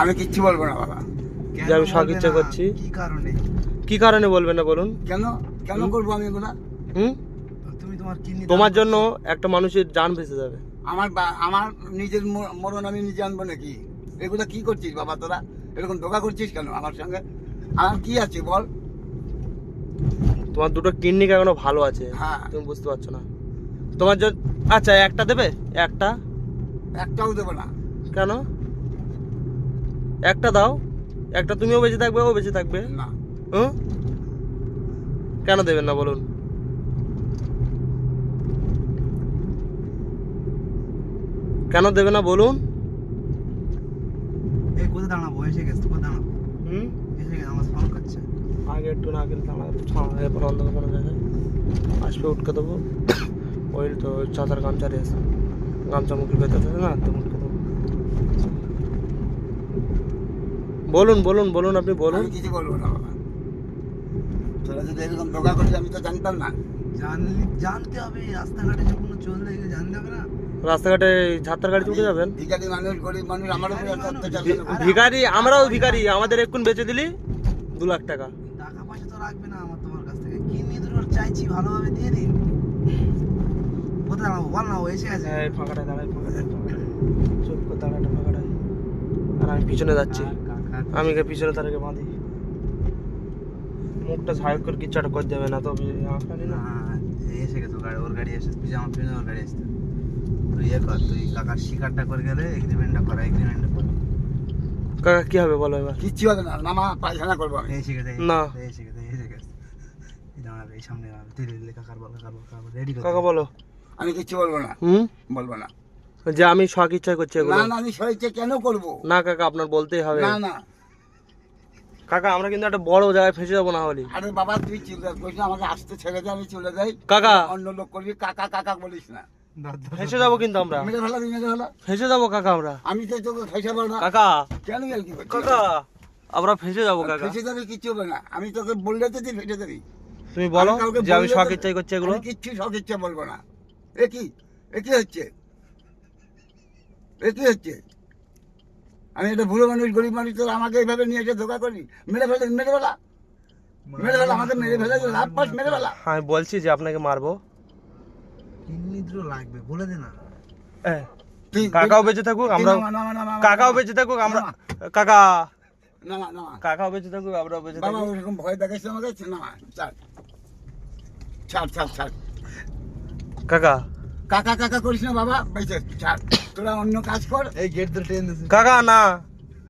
আমি কিচ্ছু বলবো না বাবা। যে আমি শখ ইচ্ছা করছি। কি কারণে বলবেন না বলুন? কেন কেন করবো আমি এগুলা? তুমি তোমার কিডনি তোমার জন্য একটা মানুষের জান ভেসে যাবে। আমার নিজের মরণ আমি নিজে আনবো নাকি? এগুলা কি করছিস বাবা তোরা? এরকম ধোকা করছিস কেন আমার সঙ্গে? আমার কি আছে বল? তোমার দুটো কিডনি এখনো ভালো আছে, হ্যাঁ। তুমি বুঝতে পারছো না। তোমার জন্য আচ্ছা একটা দেবে? একটাও দেবো না। কেন? একটা দাও, একটা তুমিও বেঁচে থাকবে, ও বেঁচে থাকবে। না কেন দেবেন না বলুন? কেন দেবে না বলুন? এই কোথায় দাঁড়াবো? এসে গেছে, কোথায় দাঁড়াবো? এসে গেছে, আমার ফোন করছে। আগে একটু না গেলে দাঁড়াবে, এরপর অন্ধকার কোনো জায়গায় আসবে, উঠকে দেবো। ওই তো চাদর গামছা রেস, গামছা মুখের ভেতর থাকে না, তো উঠকে দেবো। বলুন বলুন বলুন, আপনি বলুন। আমি কিছু বলবো না বাবা। তোরা যদি এরকম ধোকা করিস আমি তো জানতাম না। জানতে হবে, রাস্তাঘাটে যখন চললে জানতে হবে না। রাস্তাঘাটে ঝাঁটার গাড়িতে উঠে যাবেন? ভিখারি মানুষ, গরিব মানুষ, আমার উপরে এত অত্যাচার কেন করছিস? ভিখারি, আমরাও ভিখারি। আমাদের এক্ষুন বেচে দিলি 2 লাখ টাকা। টাকা পয়সা তো রাখবে না আমার তোমার কাছ থেকে, কিডনি দুটো চাইছি, ভালোভাবে দিয়ে দিন। কোথায় দাঁড়াবো বল না, ও এসে গেছে। এই ফাঁকাটায় দাঁড়াই, চুপ করে দাঁড়াটা ফাঁকাটায়। আর আমি পিছনে যাচ্ছি, আমি পিছনে তারকে বাঁধি। মুখটা সাহেব করে কিচ্ছু একটা করে দেবে না তো? না, এসে গেছে গাড়ি, ওর গাড়ি এসে আমার পিছনে ওর গাড়ি এসছে। তুই কর, তুই কাকার শিকারটা করে গেলে এগ্রিমেন্টটা কর। কাকা কি হবে বলো এবার? কিচ্ছু হবে না, নামা পায়খানা করবো আমি। এসে গেছে, না। এসে গেছে। এই দাঁড়াবে, এই সামনে দাঁড়াবে। তুই কাকার বল, রেডি কর। কাকা বলো। আমি কিচ্ছু বলবো না, বলবো না। যে আমি শখ ইচ্ছা করছি এগুলো। না আমি সহিচ্ছে কেন করবো? না কাকা, আপনার বলতেই হবে। না কাকা আমরা কিন্তু একটা বড় জায়গায় ফেসে যাবো না হলে। আরে বাবা তুই চিন্তা করিস না, আমাকে আসতে ছেড়ে দে, আমি চলে যাই। কাকা অন্য লোক করবি, কাকা কাকা বলিস না। ফেসে যাবো কিন্তু আমরা, মেরে ফেলা ফেসে যাবো কাকা আমরা। আমি তো তোকে ফেসে বলবো না। কাকা কেন গেল কি করছিস? কাকা আমরা ফেসে যাবো কাকা। ফেসে যাবে, কিচ্ছু হবে না। আমি তোকে বললে তো তুই ফেসে যাবি। তুমি বলো আমি কাউকে যে আমি বললে শখ তো- ইচ্ছাই করছি এগুলো। আমি কিচ্ছু শখ ইচ্ছা বলবো না। এ কি হচ্ছে? আমি একটা বুড়ো মানুষ, গরিব মানুষ, তোর আমাকে এইভাবে নিয়ে এসে ধোকা করি? মেরে ফেলা আমাকে মেরে ফেলে লাভ পাস, মেরে ফেলা। আমি বলছি যে আপনাকে মারবো। কিডনি দুটো লাগবে, বলে দে না। কাকাও বেঁচে থাকুক, আমরা কাকাও বেঁচে থাকুক, আমরা কাকা কাকাও বেঁচে থাকুক, আমরাও বেঁচে বাবা থাকুক। ওরকম ভয় দেখাইছে আমাকে? না ছাড়। কাকা কাকা করিস না বাবা, বেঁচে ছাড়। তোরা অন্য কাজ কর। এই গেট ধরে টেনে দিয়েছে। কাকা না